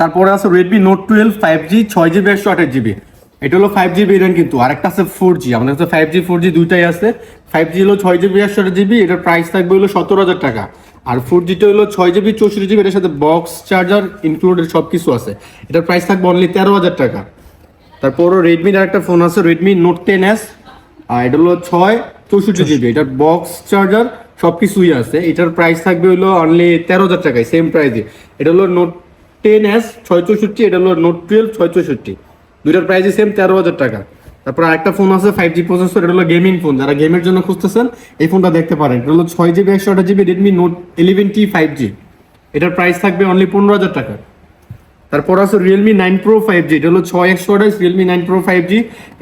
তারপরে আছে Redmi note 12 5G 6GB 128GB। এটা হলো 5G ভেরিয়েন্ট, কিন্তু আরেকটা আছে 4G। আমাদের কাছে 5G 4G দুইটাই আছে। 5G হলো 6GB 128GB, এটার প্রাইস থাকবে হলো 17,000 টাকা। আর 4Gটা হলো 6GB 64GB, এটার সাথে বক্স চার্জার ইনক্লুডেড সব কিছু আছে। এটার প্রাইস থাকবে অনলি 13,000 টাকা। তারপরও রেডমির আরেকটা ফোন আছে রেডমি নোট 10S, এটা হলো 64GB, এটার বক্স চার্জার সব কিছুই আছে। এটার প্রাইস থাকবে হলো অনলি 13,000 টাকায়, সেম প্রাইসে। এটা হলো নোট 10S 664, এটা হলো নোট 12 664, দুইটার প্রাইসই সেম 13,000 টাকা। তারপর আরেকটা ফোন আছে 5G প্রসেসর, এটা হলো গেমিং ফোন, যারা গেমের জন্য খুঁজতেছেন এই ফোনটা দেখতে পারেন। এটা হলো 6GB 128GB Redmi note 11T 5G, এটার প্রাইস থাকবে অনলি 15,000 টাকা। তারপর আছে রিয়েলমি 9 Pro 5G, এটা হলো 6/128 রিয়েলমি 9 Pro 5G।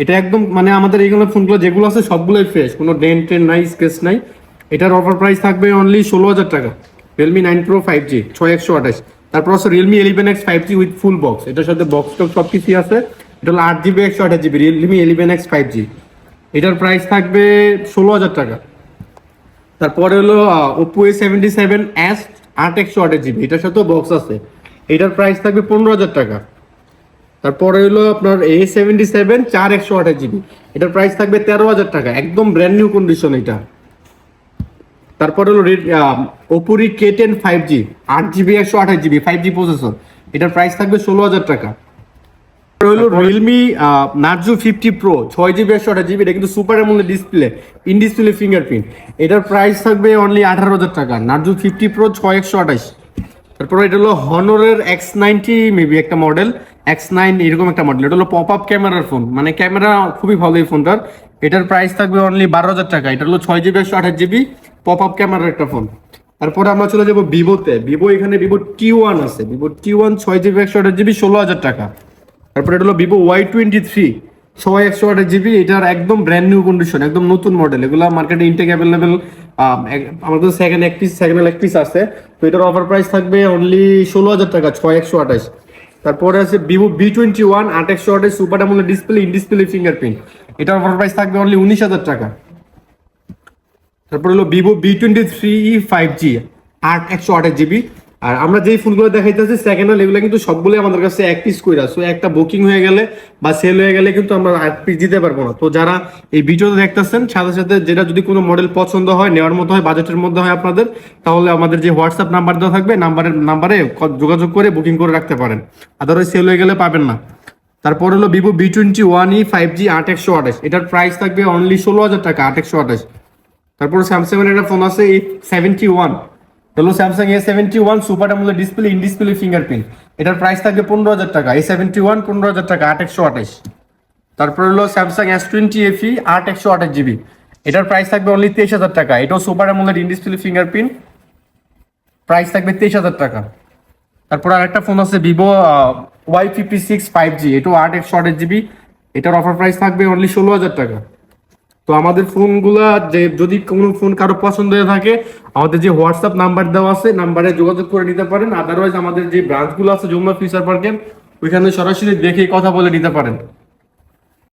এটা একদম মানে আমাদের এইগুলো ফোনগুলো যেগুলো আছে সবগুলোই ফ্রেশ, কোনো ডেন্ট টেন্ট নাই, স্ক্র্যাচ নাই। এটার অফার প্রাইস থাকবে অনলি 16,000 টাকা, রিয়েলমি 9 Pro 5G 6/128। তারপর আছে Realme 11X 5G with full box, এটার সাথে বক্স টক সব কিছুই আছে। এটা হলো 8GB 128GB Realme 11X 5G, এটার প্রাইস থাকবে 16,000 টাকা। তারপরে হলো ওপো A77s 8/128GB, এটার সাথেও বক্স আছে, এটার প্রাইস থাকবে 15,000 টাকা। তারপরে হলো আপনার A77 4/128GB, এটার প্রাইস থাকবে 13,000 টাকা, একদম ব্র্যান্ড নিউ কন্ডিশন এটা। তারপরে হলো ওপোরি K10 5G 8GB 128GB 5G processor, এটার প্রাইস থাকবে 16,000 টাকা। হলো Realme Narzo 50 pro 6GB 128GB, এটা কিন্তু super AMOLED display, in display fingerprint, এটার প্রাইস থাকবে অনলি 18,000 টাকা, নার্জো 50 প্রো 6/128। তারপরে এটা হলো হনরের X90 মেবি একটা মডেল, X9 এরকম একটা মডেল। এটা হলো পপ আপ ক্যামেরার ফোন, মানে ক্যামেরা খুবই ভালো এই ফোনটার। এটার প্রাইস থাকবে অনলি 12,000 টাকা। এটা হলো 6GB 128GB পপ আপ ক্যামেরার একটা ফোন। তারপরে আমরা চলে যাবো ভিভোতে। ভিভো এখানে ভিভো T1 আছে, ভিভো T1 6GB 128GB 16,000 টাকা। তারপরে এটা হলো ভিভো Y23 6/128GB, এটার একদম ব্র্যান্ড নিউ কন্ডিশন, একদম নতুন মডেল। এগুলো মার্কেটে ইনটেক অ্যাভেলেবেল, আমাদের সেকেন্ড এক পিস আছে। তো এটার অফার প্রাইস থাকবে অনলি 16,000 টাকা 6/128। তারপরে আছে Vivo V21 8/128 super AMOLED display, in display fingerprint, এটার অফার প্রাইস থাকবে অনলি 19,000 টাকা। তারপর হলো ভিভো V23e 5G 8/128GB। আর আমরা যেই ফোনগুলো দেখাইতেছি সেকেন্ড হ্যান্ড, এগুলো কিন্তু সবগুলোই আমাদের কাছে এক পিস করে। সো একটা বুকিং হয়ে গেলে বা সেল হয়ে গেলে কিন্তু আমরা এক পিস দিতে পারবো না। তো যারা এই ভিডিওতে দেখতেছেন, সাথে সাথে যেটা যদি কোনো মডেল পছন্দ হয়, নেওয়ার মতো হয়, বাজেটের মধ্যে হয় আপনাদের, তাহলে আমাদের যে হোয়াটসঅ্যাপ নাম্বার দেওয়া থাকবে নাম্বারে যোগাযোগ করে বুকিং করে রাখতে পারেন, আদারওয়াইজ সেল হয়ে গেলে পাবেন না। তারপর হলো ভিভো V21e 5G 8/128, এটার প্রাইস থাকবে অনলি 16,000 টাকা 8/128। তারপর স্যামসাং এর একটা ফোন আছে A71, হলো Samsung A71 super AMOLED display, in display fingerprint, এটার প্রাইস থাকবে 15,000 টাকা। A71 15,000 টাকা 8/128। তারপর হলো স্যামসাং S20 FE 8/128GB, এটার প্রাইস থাকবে অনলি 23,000 টাকা। এটাও super AMOLED in display fingerprint, price থাকবে 23,000 টাকা। তারপর আরেকটা ফোন আছে ভিভো Y56 5G, এটাও 8/128GB, এটার অফার প্রাইস থাকবে অনলি 16,000 টাকা। তো আমাদের ফোনগুলা যে যদি কোনো ফোন কারো পছন্দ হয়ে থাকে, আমাদের যে হোয়াটসঅ্যাপ নাম্বার দেওয়া আছে নাম্বারে যোগাযোগ করে নিতে পারেন। আদারওয়াইজ আমাদের যে ব্রাঞ্চগুলো আছে যমুনা ফিউচার পার্কের, ওইখানে সরাসরি দেখে কথা বলে নিতে পারেন।